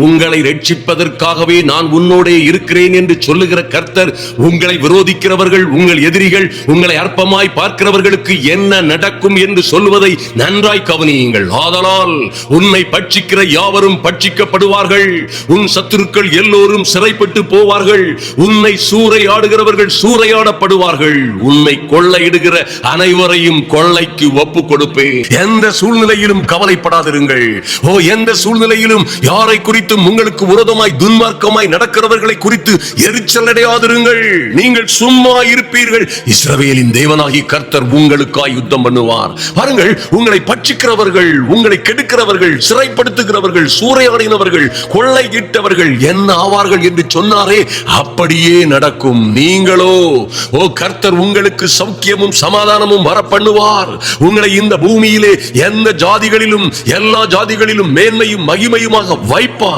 உங்களை ரட்சிப்பதற்காகவே நான் உன்னோடே இருக்கிறேன் என்று சொல்லுகிற கர்த்தர், உங்களை விரோதிக்கிறவர்கள், உங்கள் எதிரிகள், உங்களை அற்பமாய் பார்க்கிறவர்களுக்கு என்ன நடக்கும் என்று சொல்லுவதை நன்றாய் கவனியுங்கள். ஆதலால் உன்னை பட்சிக்கிற யாவரும் பட்சிக்கப்படுவார்கள், உன் சத்துருக்கள் எல்லோரும் சிறைப்பட்டு போவார்கள், உன்னை சூறையாடுகிறவர்கள் சூறையாடப்படுவார்கள், உன்னை கொள்ளையிடுகிற அனைவரையும் கொள்ளைக்கு ஒப்பு கொடுப்பேன். எந்த சூழ்நிலையிலும் கவலைப்படாதிருங்கள். எந்த சூழ்நிலையிலும் யாரை குறித்து உங்களுக்கு விரோதமாய் துன்மார்க்கமாய் நடக்கிறவர்களை குறித்து எரிச்சல் அடையாதிருங்கள். நீங்கள் சும்மா இருப்பீர்கள். இஸ்ரவேலின் தேவனாகிய கர்த்தர் உங்களுக்காய் யுத்தம் பண்ணுவார். பாருங்கள், உங்களை பட்சிக்கிறவர்கள், உங்களை கெடுக்கிறவர்கள், சிறைப்படுத்துகிறவர்கள், சூறையாடினவர்கள், கொள்ளையிட்டவர்கள் என்ன ஆவார்கள் என்று சொன்னாரே, அப்படியே நடக்கும். நீங்களோ கர்த்தர் உங்களுக்கு சௌக்கியமும் சமாதானமும் வர பண்ணுவார். உங்களை இந்த பூமியிலே எந்த ஜாதிகளிலும் எல்லா ஜாதிகளிலும் மேன்மையும் மகிமையுமாக வைப்பார்.